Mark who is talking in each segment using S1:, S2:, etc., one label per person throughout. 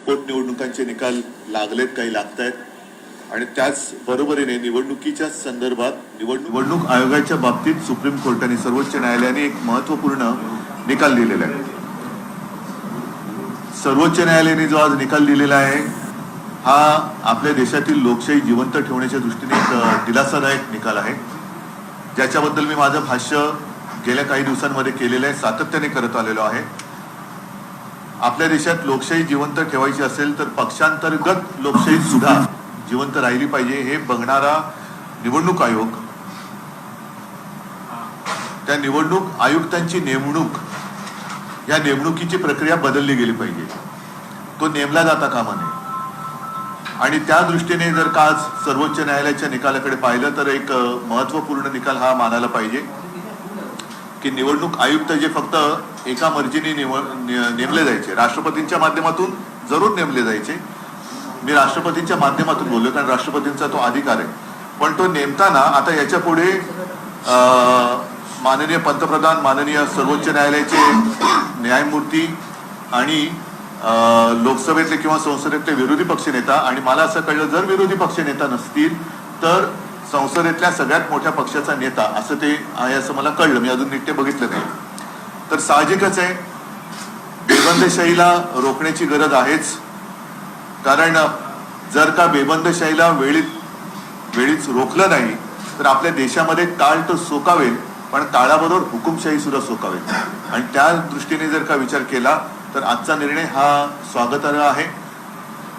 S1: पोटनिवडणुकांचे निकाल लागलेत, काही लागत आहेत. आणि त्याच बरोबरीने निवडणुकीच्या संदर्भात निवडणूक आयोगाच्या बाबतीत सुप्रीम कोर्टाने, सर्वोच्च न्यायालयाने एक महत्त्वपूर्ण निकाल दिलेला आहे. सर्वोच्च न्यायालयाने जो आज निकाल दिलेला आहे हा आपल्या देशातील लोकशाही जिवंत ठेवण्याच्या दृष्टीने एक दिलासादायक निकाल आहे, ज्याच्याबद्दल मी माझं भाष्य गेल्या काही दिवसांमध्ये केलेलं आहे, सातत्याने करत आलेलो आहे. आपल्या देशात लोकशाही जिवंत ठेवायची असेल तर पक्षांतर्गत लोकशाही सुद्धा जिवंत राहिली पाहिजे हे बघणारा निवडणूक आयोग, त्या निवडणूक आयुक्तांची नेमणूक, या नेमणुकीची प्रक्रिया बदलली गेली पाहिजे. तो नेमला जाता कामा नये. आणि त्या दृष्टीने जर का आज सर्वोच्च न्यायालयाच्या निकालाकडे पाहिलं तर एक महत्त्वपूर्ण निकाल हा मानायला पाहिजे की निवडणूक आयुक्त जे फक्त एका मर्जीने नेमले जायचे, राष्ट्रपतींच्या माध्यमातून जरूर नेमले जायचे. मी राष्ट्रपतींच्या माध्यमातून बोललो कारण राष्ट्रपतींचा तो अधिकार आहे, पण तो नेमताना आता याच्या पुढे माननीय पंतप्रधान, माननीय सर्वोच्च न्यायालयाचे न्यायमूर्ती आणि लोकसभेतले किंवा संसदेतले विरोधी पक्षनेता, आणि मला असं कळलं जर विरोधी पक्षनेता नसतील तर संसदेतल्या सगळ्यात मोठ्या पक्षाचा नेता असं ते आहे असं मला कळलं. मी अजून नीट ते बघितलं नाही. तर साहजिकच आहे बेबंदशाहीला रोखण्याची गरज आहेच, कारण जर का बेबंदशाहीला वेळीच रोखलं नाही तर आपल्या देशामध्ये काळ तर सोकावेल पण काळाबरोबर हुकुमशाही सुद्धा सोकावेल. आणि त्या दृष्टीने जर का विचार केला तर आजचा निर्णय हा स्वागतार्ह आहे.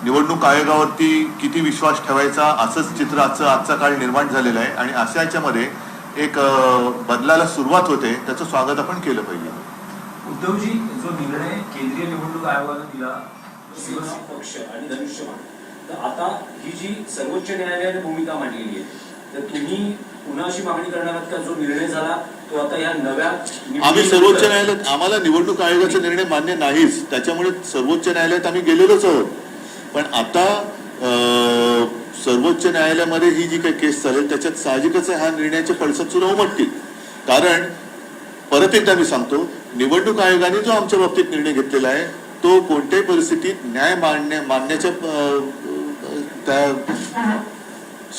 S1: निवडणूक आयोगावरती किती विश्वास ठेवायचा असंच चित्र आजचा काळ निर्माण झालेलं आहे. आणि अशा याच्यामध्ये एक बदलाला सुरुवात होते, त्याचं स्वागत आपण केलं पाहिजे.
S2: उद्धवजी, जो निर्णय केंद्रीय निवडणूक आयोगाने दिला
S3: शिवसेना पक्ष आणि धनुष्यबाण, तर आता ही जी सर्वोच्च न्यायालयाने भूमिका मांडलेली आहे तर तुम्ही पुन्हा अशी मागणी करणार आहात का जो निर्णय झाला तो आता या नव्या
S1: आम्ही सर्वोच्च न्यायालयात, आम्हाला निवडणूक आयोगाचा निर्णय मान्य नाहीच, त्याच्यामुळे सर्वोच्च न्यायालयात आम्ही गेलेलोच आहोत. पण आता सर्वोच्च न्यायालयामध्ये ही जी काही केस चालेल त्याच्यात साहजिकच हा निर्णयाचे पडसाद सुद्धा उमटतील. कारण परत एकदा मी सांगतो, निवडणूक आयोगाने जो आमच्या बाबतीत निर्णय घेतलेला आहे तो कोणत्याही परिस्थितीत न्याय मांडण्याच्या त्या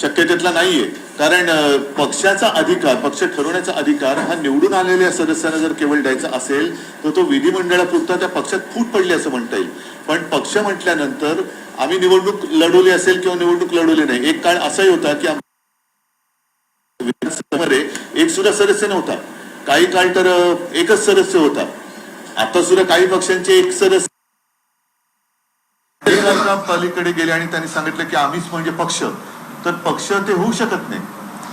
S1: शक्यतेतला नाहीये. कारण पक्षाचा अधिकार, पक्ष ठरवण्याचा अधिकार हा निवडून आलेल्या सदस्यांना जर केवळ द्यायचा असेल तर तो विधिमंडळापुरता त्या पक्षात फूट पडली असं म्हणता येईल. पण पक्ष म्हटल्यानंतर आम्ही निवडणूक लढवली असेल किंवा निवडणूक लढवली नाही, एक काळ असाही होता की विधानसभेमध्ये एक सुद्धा सदस्य नव्हता, काही काळ तर एकच सदस्य होता. आता सुद्धा काही पक्षांचे एक सदस्य पलीकडे गेले आणि त्यांनी सांगितलं की आम्हीच म्हणजे पक्ष. तर पक्ष ते होऊ शकत नाही.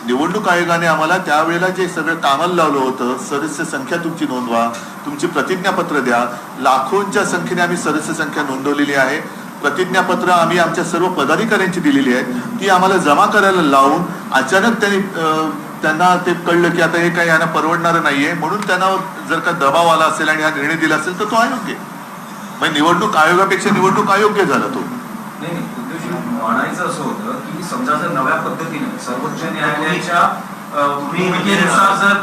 S1: निवडणूक आयोगाने आम्हाला त्यावेळेला जे सगळं कामाला लावलं होतं, सदस्य संख्या तुमची नोंदवा, तुमची प्रतिज्ञापत्र द्या, लाखोंच्या संख्येने आम्ही सदस्य संख्या नोंदवलेली आहे. प्रतिज्ञापत्र आम्ही आमच्या सर्व पदाधिकाऱ्यांची दिलेली आहेत, ती आम्हाला जमा करायला लावून अचानक त्यांना ते कळलं की आता हे काही यांना परवडणारं नाहीये, म्हणून त्यांना जर का दबाव आला असेल आणि हा निर्णय दिला असेल तर तो अयोग्य. म्हणजे निवडणूक आयोगापेक्षा निवडणूक अयोग्य झाला तो.
S2: नाही, म्हणायचं असं होतं की समजा जर नव्या पद्धतीने सर्वोच्च न्यायालयाच्या भूमिकेनुसार जर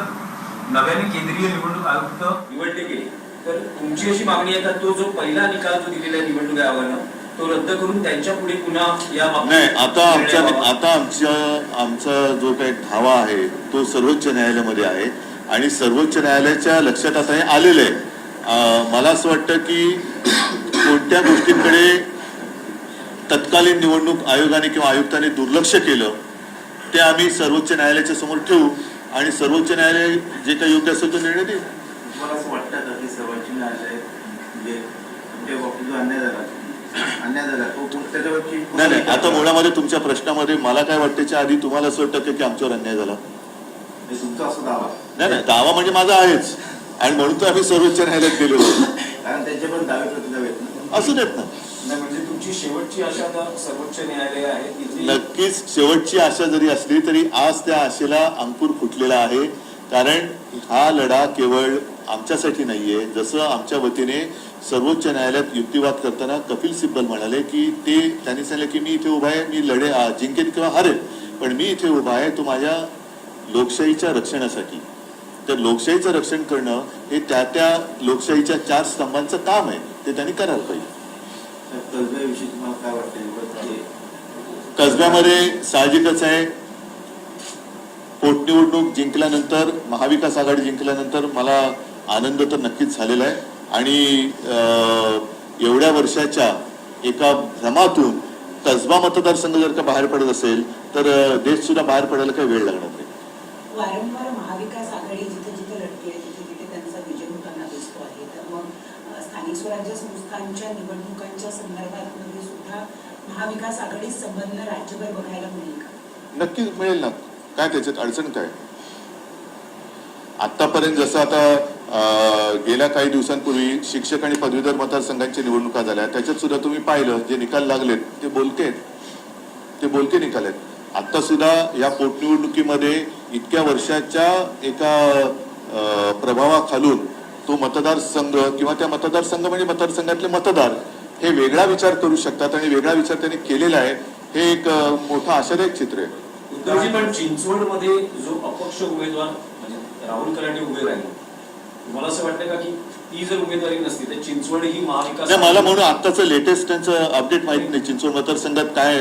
S2: नव्याने केंद्रीय निवडणूक आयुक्त
S3: निवडले गेले तर तुमची अशी मागणी आहे का तो जो पहिला निकाल जो दिलेला आहे निवडणूक आयोगानं तो रद्द करून त्यांच्या पुढे पुन्हा या
S1: नाही, आता आमचा जो काही धावा आहे तो सर्वोच्च न्यायालयामध्ये आहे आणि सर्वोच्च न्यायालयाच्या लक्षात आता हे आलेलं आहे. मला असं वाटतं की कोणत्या गोष्टींकडे तत्कालीन निवडणूक आयोगाने किंवा आयुक्ताने दुर्लक्ष केलं ते आम्ही सर्वोच्च न्यायालयाच्या समोर ठेवू आणि सर्वोच्च न्यायालय जे काही योग्य असेल तो निर्णय देईल.
S4: तुम्हाला असं वाटतं का की सर्वोच्च न्यायालय म्हणजे तुमच्या बाबतीत जो अन्याय झाला तो त्याच्यावरची
S1: नाही, आता मुळामध्ये तुमच्या प्रश्नामध्ये मला काय वाटण्याच्या आधी तुम्हाला असं वाटतं की आमच्यावर अन्याय झाला?
S4: तुमचा असा दावा
S1: नाही, दावा म्हणजे माझा आहेच आणि म्हणून तर आम्ही सर्वोच्च न्यायालयात गेलो.
S4: कारण त्यांचे पण दावे प्रतिदावे आहेत
S1: असू देत ना.
S3: नाही, म्हणजे तुमची शेवटची आशा आता सर्वोच्च न्यायालय आहे.
S1: नक्कीच शेवटची आशा जरी असली तरी आज त्या आशेला अंकुर फुटलेला आहे. कारण हा लढा केवळ आमच्यासाठी नाहीये. जसं आमच्या वतीने सर्वोच्च न्यायालयात युक्तिवाद करताना कपिल सिब्बल म्हणाले की त्यांनी सांगितलं की मी इथे उभा आहे, मी जिंकेन किंवा हरेन, पण मी इथे उभा आहे तो माझ्या लोकशाहीच्या रक्षणासाठी. तर लोकशाहीचं रक्षण करणं हे त्या लोकशाहीच्या 4 स्तंभांचं काम आहे, ते त्यांनी करायला पाहिजे.
S4: कसब्याविषयी तुम्हाला काय वाटतं?
S1: कसब्यामध्ये साहजिकच आहे, पोटनिवडणूक जिंकल्यानंतर, महाविकास आघाडी जिंकल्यानंतर मला आनंद तर नक्कीच झालेला आहे आणि एवढ्या वर्षाच्या एका भ्रमातून कसबा मतदारसंघ जर का बाहेर पडत असेल तर देश सुद्धा बाहेर पडायला काही वेळ लागणार नाही.
S5: वारंवार महाविकास आघाडी जिथे जिथे लढते तिथे तिथे त्यांचा विजय होताना दिसतो आहे. तर मग स्थानिक स्वराज्य संस्थांच्या निवडणुकांच्या संदर्भात मध्ये सुद्धा महाविकास आघाडी संबंध राज्यभर बघायला मिळेल का?
S1: नक्कीच मिळेल ना. काय त्याच्यात अडचण काय? आतापर्यंत जसं आता गेल्या काही दिवसांपूर्वी शिक्षक आणि पदवीधर मतदारसंघांच्या निवडणुका झाल्या, त्याच्यात सुद्धा तुम्ही पाहिलं जे निकाल लागलेत ते बोलके निकाल आहेत. आता सुद्धा या पोटनिवडणुकीमध्ये इतक्या वर्षाच्या एका प्रभावाखालून तो मतदारसंघ किंवा त्या मतदारसंघ म्हणजे मतदारसंघातले मतदार हे वेगळा विचार करू शकतात आणि वेगळा विचार त्यांनी केलेला आहे. हे एक मोठं आशादायक चित्र आहे.
S3: उद्धवजी, पण चिंचवडमध्ये जो अपक्ष उमेदवार म्हणजे राहुल कराटे उभे राहिले, तुम्हाला असं वाटतं का की ती जर उमेदवारी नसती तर चिंचवड ही महाविकास
S1: नाही, मला म्हणून आत्ताचं लेटेस्ट त्यांचं अपडेट माहित नाही. चिंचवड मतदारसंघात काय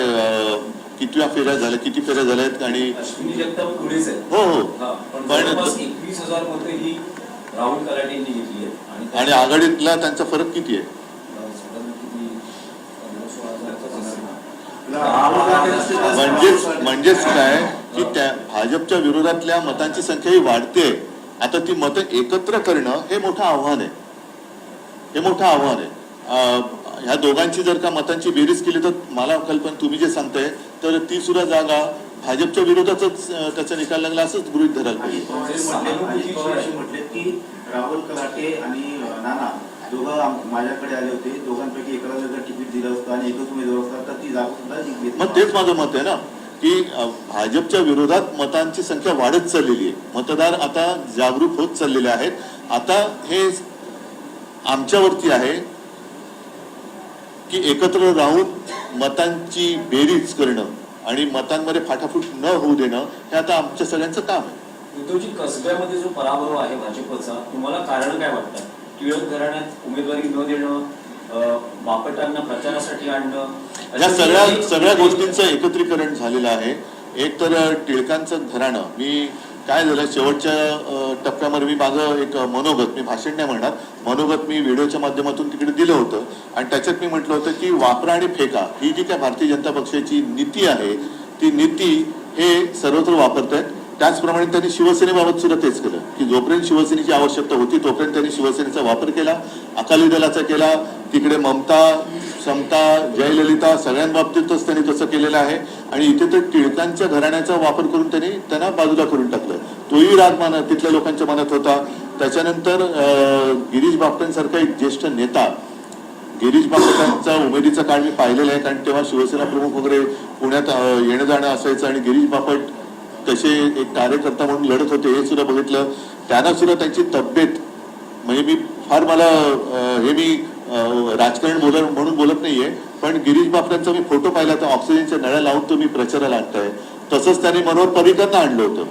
S1: किती फेऱ्या झाल्या आहेत आणि
S3: अश्विनी जगताप पुढेच आहेत.
S1: हो हो
S3: पण
S1: पण
S3: 21,000 मतं ही राहुल कराटेंनी घेतली आहेत
S1: आणि आघाडीतला त्यांचा फरक किती आहे? म्हणजेच काय की त्या भाजपच्या विरोधातल्या मतांची संख्या ही वाढते. आता ती मतं एकत्र करणं हे मोठं आव्हान आहे. ह्या दोघांची जर का मतांची बेरीज केली तर मला कल्पना तुम्ही जे सांगताय तर ती सुद्धा जागा भाजपच्या विरोधातच त्याचा निकाल लागला असंच गृहीत धरायला पाहिजे.
S4: म्हटले की राहुल कराटे आणि नाना दोघं माझ्याकडे आले होते. दोघांपैकी एकाला जर तिकीट दिलं असतं आणि एकच उमेदवार असता तर ती जागा सुद्धा जिंकली.
S1: मग तेच माझं मत आहे ना की भाजपच्या विरोधात मतांची संख्या वाढत चाललेली आहे. मतदार आता जागरूक होत चाललेले आहेत. आता हे आमच्यावरती आहे की एकत्र राहून मतांची बेरीज करणं आणि मतांमध्ये फाटाफूट न होऊ देणं हे आता आमच्या सगळ्यांचं काम आहे.
S3: उद्धवजी, कसब्यामध्ये जो पराभव आहे भाजपचा, तुम्हाला कारण काय वाटतं? टिळक घराण्यात उमेदवारी न देणं, बापटांना प्रचारासाठी आणणं,
S1: या सगळ्या गोष्टींचं एकत्रीकरण झालेलं आहे. एक तर टिळकांचं घराणं, मी काय झालं शेवटच्या टप्प्यामध्ये मी माझं एक मनोगत, मी भाषण नाही म्हणणार, मनोगत मी व्हिडिओच्या माध्यमातून तिकडे दिलं होतं आणि त्याच्यात मी म्हटलं होतं की वापरा आणि फेका ही जी काय भारतीय जनता पक्षाची नीती आहे ती नीती हे सर्वत्र वापरत आहेत. त्याचप्रमाणे त्यांनी शिवसेनेबाबत सुद्धा तेच केलं की जोपर्यंत शिवसेनेची आवश्यकता होती तोपर्यंत त्यांनी शिवसेनेचा वापर केला, अकाली दलाचा केला, तिकडे ममता, समता, जयललिता सगळ्यांबाबतीतच त्यांनी तसं केलेलं आहे आणि इथे तर टिळकांच्या घराण्याचा वापर करून त्यांना बाजूला करून टाकलं. तोही राग तिथल्या लोकांच्या मनात होता. त्याच्यानंतर गिरीश बापटांसारखा एक ज्येष्ठ नेता, गिरीश बापटांचा उमेदीचा काळ मी पाहिलेला आहे कारण तेव्हा शिवसेना प्रमुख वगैरे पुण्यात येणं जाणं असायचं आणि गिरीश बापट कसे एक कार्यकर्ता म्हणून लढत होते हे सुद्धा बघितलं. त्यांना सुद्धा त्यांची तब्येत म्हणजे मी राजकारण म्हणून बोलत नाहीये पण गिरीश बापटांचा मी फोटो पाहिला तर ऑक्सिजनच्या नळ्या लावून तो मी प्रचाराला आणताय. तसंच त्यांनी मनोहर पर्रीकरांना आणलं होतं.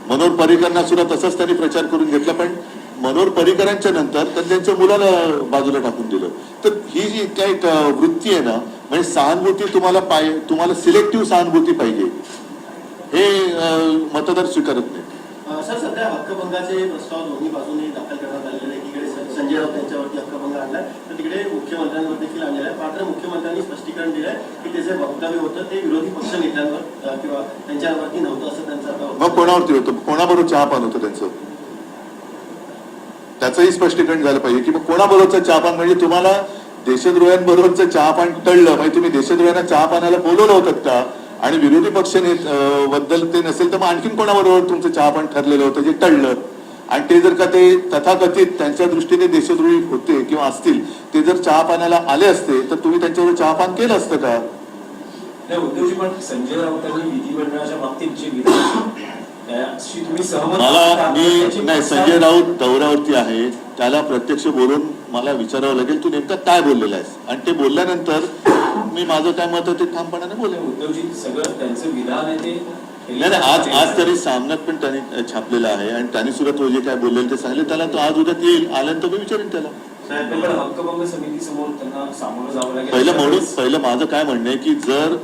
S1: मनोहर पर्रीकरांना सुद्धा तसंच त्यांनी प्रचार करून घेतला पण मनोहर पर्रीकरांच्या नंतर त्यांनी त्यांच्या मुलाला बाजूला टाकून दिलं. तर ही जी काही वृत्ती आहे ना म्हणजे सहानुभूती तुम्हाला सिलेक्टिव्ह सहानुभूती पाहिजे हे मतदार स्वीकारत नाही.
S6: सर, सध्या हक्कभंगाचे प्रस्ताव दोन्ही बाजूने दाखल करण्यात आलेले आहे. एकीकडे संजय राऊत यांच्यावरती हक्कभंग आणलाय तर तिकडे मुख्यमंत्र्यांवर देखील आणलेला आहे. मात्र मुख्यमंत्र्यांनी स्पष्टीकरण दिलंय की ते जे वक्तव्य होतं ते विरोधी पक्ष नेत्यांवर किंवा त्यांच्यावरती नव्हतं असं त्यांचं.
S1: मग कोणावरती होतं? कोणाबरोबर चहापान होतं त्यांचं? त्याचंही स्पष्टीकरण झालं पाहिजे की मग कोणाबरोबरचं चहापान म्हणजे तुम्हाला देशद्रोह्यांबरोबरचं चहापान टळलं म्हणजे तुम्ही देशद्रोह्यांना चहापानाला बोलवलं होतं का? आणि विरोधी पक्ष बद्दल ते नसेल तर मग आणखीन कोणाबरोबर तुमचं चहापान ठरलेलं होतं जे टळलं आणि ते जर का ते तथाकथित त्यांच्या दृष्टीने देशद्रोही होते किंवा असतील ते जर चहापानाला आले असते तर तुम्ही त्यांच्यावर चहापान केलं असतं का?
S3: नाही उद्धवजी, पण संजय राऊतांनी विधिमंडळाच्या बाबतीत जे विधान त्याशी तुम्ही सहमत?
S1: नाही, संजय राऊत दौऱ्यावरती आहे, त्याला प्रत्यक्ष बोलून मला विचारावं लागेल तू नेमकं काय बोललेला आहेस आणि ते बोलल्यानंतर मी माझं काय मत ते ठामपणाने बोलेन.
S3: उद्धवजी, सगळं त्यांचं विधान आहे ते
S1: नाही आज तरी सामन्यात पण त्यांनी छापलेलं आहे आणि त्यांनी सुद्धा तो जे काय बोललेलं ते सांगितलं त्याला तो आज उद्या येईल आल्यानंतर मी विचारेन त्याला.
S3: पण हक्कभंग समितीसमोर त्यांना सामोरं जावं लागेल.
S1: पहिलं माझं काय म्हणणं आहे की जर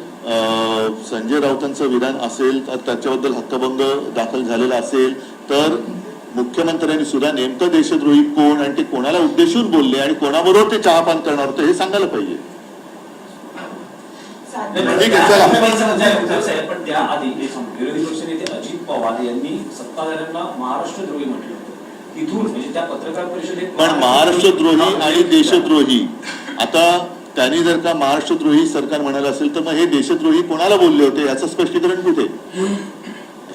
S1: संजय राऊतांचं विधान असेल तर त्याच्याबद्दल हक्कभंग दाखल झालेला असेल तर मुख्यमंत्र्यांनी सुद्धा नेमकं देशद्रोही कोण आणि ते कोणाला उद्देशून बोलले आणि कोणाबरोबर ते चहापान करणार होते हे सांगायला पाहिजे. ठीक आहे, चला.
S3: पण त्याआधी विरोधी पक्षनेते अजित पवार यांनी सत्ताधाऱ्यांना महाराष्ट्रद्रोही म्हटलं होतं. तिथून म्हणजे त्या पत्रकार परिषदेत
S1: पण महाराष्ट्रद्रोही आणि देशद्रोही आता त्यांनी जर का महाराष्ट्रद्रोही सरकार म्हणालं असेल तर मग हे देशद्रोही कोणाला बोलले होते याचं स्पष्टीकरण कुठे?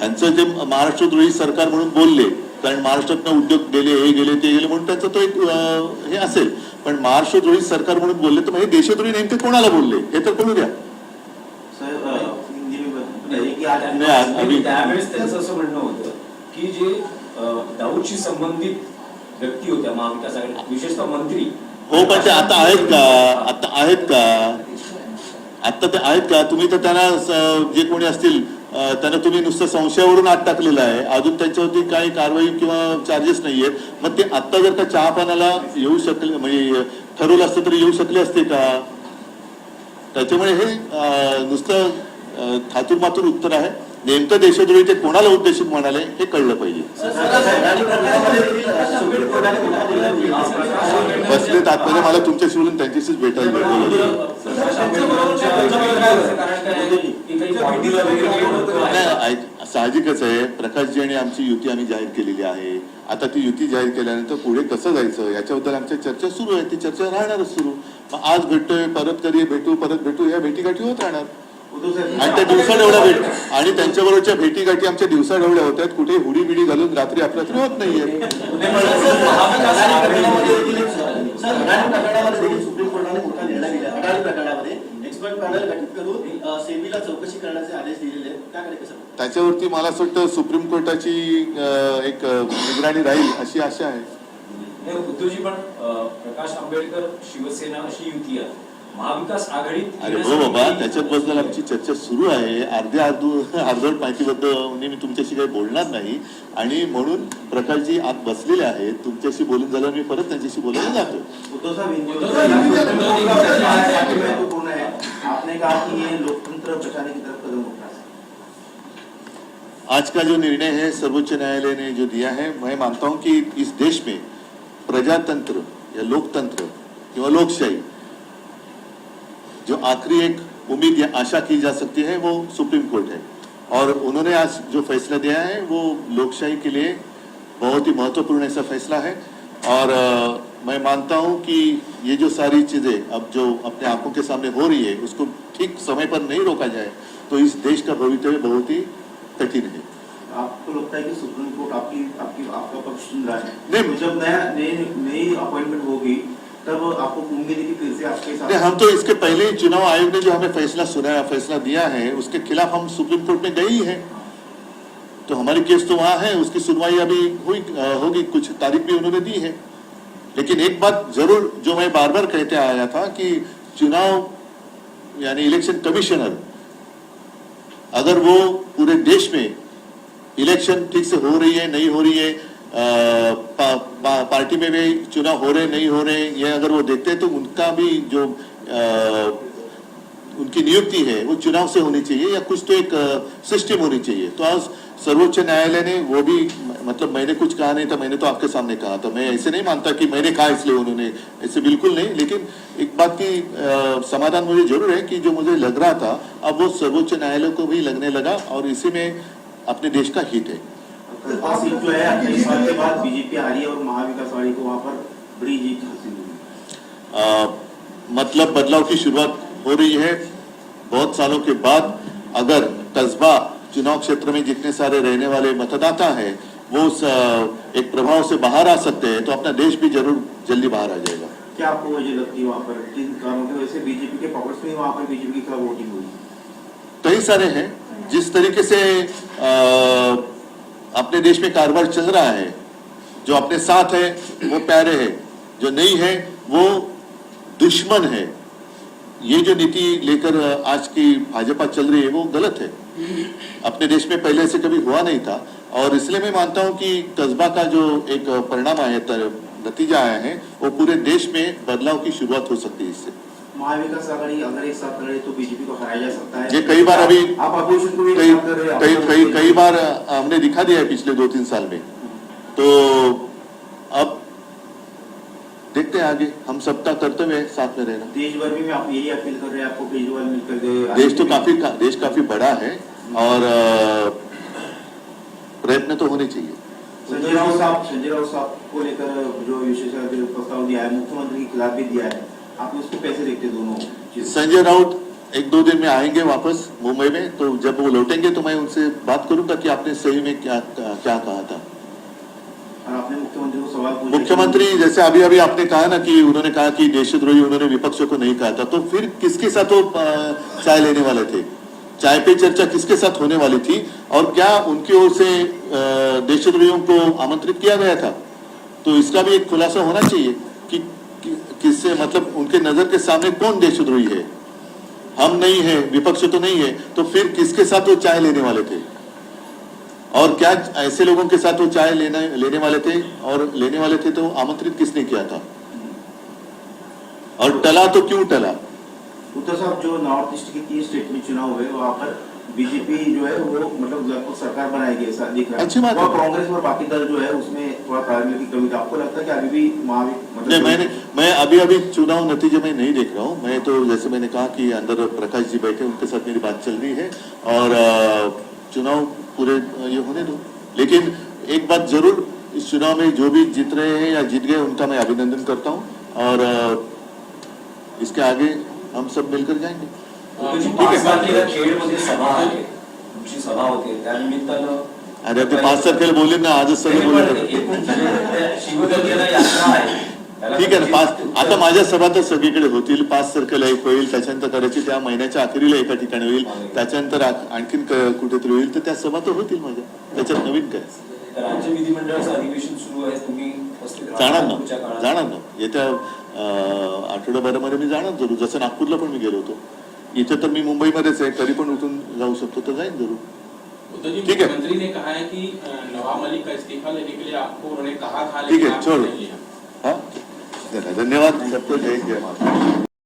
S1: यांचं ते महाराष्ट्रद्रोही सरकार म्हणून बोलले कारण महाराष्ट्रातनं उद्योग गेले हे गेले ते गेले म्हणून त्यांचं तो एक हे असेल. पण महाराष्ट्रद्रोही सरकार म्हणून बोलले तर मग हे देशद्रोही नेमके कोणाला बोलले हे तर कळू द्या.
S3: त्यावेळेस त्यांचं असं म्हणणं होतं की जे दाऊदशी संबंधित व्यक्ती होत्या महाविकास आघाडी विशेषतः मंत्री
S1: हो पण ते आता आहेत का? आता ते आहेत का? तुम्ही तर त्यांना जे कोणी असतील त्यांना तुम्ही नुसतं संशयावरून आत टाकलेलं आहे. अजून त्यांच्यावरती काही कारवाई किंवा चार्जेस नाही आहेत. मग ते आत्ता जर का चहापानाला येऊ शकले म्हणजे ठरवलं असतं तरी येऊ शकले असते का? त्याच्यामुळे हे नुसतं थातूर उत्तर आहे. नेमकं देशद्रोही ते कोणाला उद्देशित म्हणाले हे कळलं पाहिजे. बसलेत आतमध्ये मला तुमच्याशी बोलून त्यांच्याशीच भेटायला साहजिकच आहे. प्रकाशजी आणि आमची युती आम्ही जाहीर केलेली आहे. आता ती युती जाहीर केल्यानंतर पुढे कसं जायचं याच्याबद्दल आमच्या चर्चा सुरू आहे. ती चर्चा राहणारच सुरू. मग आज भेटतोय परत कधी भेटू परत भेटू या भेटीगाठी होत राहणार आणि त्या दिवसाढवळ्या भेट आणि त्यांच्याबरोबरच्या भेटीगाठी आमच्या दिवसाढवळ्या होत आहेत. कुठे हुडी बिडी घालून रात्री अपरात्री होत नाहीये.
S6: सुप्रीम कोर्टाने मोठा निर्णय दिला. अडाणी प्रकरणामध्ये एक्सपर्ट पॅनल गठीत करून सेबीला चौकशी करण्याचे आदेश दिलेले आहेत. त्याकडे कसं
S1: त्याच्यावरती मला असं वाटतं सुप्रीम कोर्टाची एक निगराणी राहील अशी आशा आहे.
S3: उद्धवजी पण प्रकाश आंबेडकर शिवसेना अशी युती आहे महाविकास आघाडीत.
S1: अरे हो बाबा त्याच्याबद्दल आमची चर्चा सुरू आहे. अर्धवट माहितीबद्दल मी तुमच्याशी काही बोलणार नाही आणि म्हणून प्रकाशजी आत बसलेले आहेत. तुमच्याशी बोलून झालं मी परत त्यांच्याशी बोलायला जातो.
S4: महत्वपूर्ण है. आपने कहा कि ये लोकतंत्र बचाने की तरफ कदम उठा है.
S1: आज का जो निर्णय है सर्वोच्च न्यायालय ने जो दिया है मैं मानता हूं कि इस देश में प्रजातंत्र या लोकतंत्र किंवा लोकशाही जो आखिरी एक उम्मीद या आशा की जा सकती है वो सुप्रीम कोर्ट है और उन्होंने आज जो फैसला दिया है वो लोकशाही के लिए बहुत ही महत्वपूर्ण ऐसा फैसला है. और मैं मानता हूं कि ये जो सारी चीजें अब जो अपने आंखों के सामने हो रही है उसको ठीक समय पर नहीं रोका जाए तो इस देश का भविष्य बहुत ही कठिन है.
S4: आपको लगता है कि सुप्रीम कोर्ट आपका पक्ष सुन रहा है?
S1: नहीं,
S4: तो जब नई अपॉइंटमेंट होगी तब आपको उम्मीद है कि फिर से आपके साथ
S1: हम तो इसके पहले ही चुनाव आयोग ने जो हमें फैसला दिया है उसके खिलाफ हम सुप्रीम कोर्ट में गए ही हैं. तो हमारी केस तो वहां है. उसकी सुनवाई अभी होगी. कुछ तारीख भी उन्होंने दी है. लेकिन एक बात जरूर जो मैं बार बार कहते आया था कि चुनाव यानी इलेक्शन कमिश्नर अगर वो पूरे देश में इलेक्शन ठीक से हो रही है नहीं हो रही है पार्टी में भी चुनाव हो रहे नहीं हो रहे ये अगर वो देखते हैं तो उनका भी जो उनकी नियुक्ति है वो चुनाव से होनी चाहिए या कुछ तो एक सिस्टम होनी चाहिए. तो आज सर्वोच्च न्यायालय ने वो भी मतलब मैंने कुछ कहा नहीं था. मैंने तो आपके सामने कहा था. मैं ऐसे नहीं मानता कि मैंने कहा इसलिए उन्होंने ऐसे बिल्कुल नहीं. लेकिन एक बात की समाधान मुझे जरूर है कि जो मुझे लग रहा था अब वो सर्वोच्च न्यायालय को भी लगने लगा और इसी में अपने देश का हित है.
S4: सीट जो है 28 साल के बाद बीजेपी आ रही है और महाविकास आघाड़ी को वहां पर बड़ी जीत हासिल हुई.
S1: मतलब बदलाव की शुरुआत हो रही है. बहुत सालों के बाद अगर कस्बा चुनाव क्षेत्र में जितने सारे रहने वाले मतदाता हैं वो एक प्रभाव से बाहर आ सकते हैं तो अपना देश भी जरूर जल्दी बाहर आ जाएगा.
S4: क्या आपको वजह लगती है वहाँ पर किन कारणों की वजह से बीजेपी के पॉकेट्स में वहाँ पर बीजेपी की खिलाफ वोटिंग हुई?
S1: कई सारे हैं. जिस तरीके से अपने देश में कारोबार चल रहा है जो अपने साथ है वो प्यारे है जो नहीं है वो दुश्मन है. ये जो नीति लेकर आज की भाजपा चल रही है वो गलत है. अपने देश में पहले से कभी हुआ नहीं था और इसलिए मैं मानता हूं कि कस्बा का जो एक परिणाम आया नतीजा आया है वो पूरे देश में बदलाव की शुरुआत हो सकती है इससे।
S4: महाविकास आघाड़ी अगर एक साथ लड़े तो बीजेपी को हराया जा सकता है।
S1: ये कई बार अभी
S4: आप अपोजिशन को भी
S1: कई
S4: एक साथ कर रहे हैं,
S1: कई
S4: आप
S1: कई
S4: तो-
S1: कई बार हमने दिखा दिया है पिछले 2-3 साल में। तो अब देखते हैं आगे, हम सबका कर्तव्य है साथ में रहना।
S4: देश भर में आप यही अपील कर रहे हैं, आपको केजरीवाल मिलकर दे।
S1: देश काफी बड़ा है और प्रयत्न तो होने चाहिए।
S4: संजय राउत साहब को लेकर जो विशेषज्ञ प्रस्ताव दिया है, मुख्यमंत्री के खिलाफ भी दिया है, आप उसको कैसे देखते हैं दोनों चीजें?
S1: संजय राउत 1-2 दिन में आएंगे वापस मुंबई में, तो जब वो लौटेंगे तो मैं उनसे बात करूंगा कि आपने सही में क्या कहा था।
S4: और आपने मुख्यमंत्री को सवाल पूछा,
S1: मुख्यमंत्री जैसे अभी अभी आपने कहा ना कि उन्होंने कहा कि देशद्रोही उन्होंने विपक्षों को नहीं कहा था, तो फिर किसके साथ वो चाय लेने वाले थे? चाय पे चर्चा किसके साथ होने वाली थी और क्या उनकी ओर से देशद्रोहियों को आमंत्रित किया गया था? तो इसका भी एक खुलासा होना चाहिए कि किससे, मतलब उनके नजर के सामने कौन देशद्रोही है। हम नहीं है, विपक्ष तो नहीं है, तो फिर किसके साथ वो चाय लेने वाले थे और क्या ऐसे लोगों के साथ वो चाय लेने वाले थे और लेने वाले थे तो आमंत्रित किसने किया था और टला तो क्यों टला?
S4: उत्तर साहब जो नॉर्थ ईस्ट के 3 स्टेट में चुनाव हुए वहाँ पर बीजेपी जो है वो मतलब लगभग सरकार बनाएगी ऐसा दिख रहा है।
S1: अच्छी बात है।
S4: और कांग्रेस और बाकी दल जो है उसमें थोड़ा तालमेल की कमी। आपको लगता है कि अभी भी मतलब
S1: मैं अभी चुनाव नतीजे में नहीं देख रहा हूँ। मैं तो जैसे मैंने कहा कि अंदर प्रकाश जी बैठे, उनके साथ मेरी बात चल रही है और चुनाव पूरे ये होने दो। लेकिन एक बात जरूर, इस चुनाव में जो भी जीत रहे हैं या जीत गए उनका मैं अभिनंदन करता हूँ और इसके आगे हम सब मिलकर जाएंगे।
S3: तुमची 5 तारखेला खेडमध्ये सभा आहे, तुमची सभा होते त्यानिमित्तानं
S1: अरे ते 5 तारखेला बोलले ना, आजच सगळे बोलले।
S3: शिवगंगेला यात्रा आहे,
S1: ठीक आहे ना, 5 आता माझ्या सभा तर सगळीकडे होतील। 5 तारखेला एक होईल, त्याच्यानंतर कदाचित त्या महिन्याच्या अखेरीला एका ठिकाणी होईल, त्याच्यानंतर आणखीन कुठेतरी होईल, तर त्या सभा तर होतील माझ्या, त्याच्यात नवीन काय?
S3: राज्य विधिमंडळाचं अधिवेशन सुरू आहे, तुम्ही उपस्थित
S1: जाणार
S3: राहणार पुढच्या काळात?
S1: जाणार ना, येत्या आठवड्याभरामध्ये मी जाणार जरूर। जसं नागपूरला पण मी गेलो होतो, इथे तर मी मुंबईमध्येच आहे, कधी पण उठून जाऊ शकतो, तर जाईन जरूर। ठीक है,
S7: मुख्यमंत्री ने कहा है कि नवाब मलिक का इस्तीफा लेने के लिए आपको उन्होंने कहा था,
S1: ठीक
S7: लेकिन
S1: है,
S7: आपने
S1: छोड़ो।
S7: नहीं लिया।
S1: हाँ धन्यवाद सबको, जय हिंद जय महाराष्ट्र।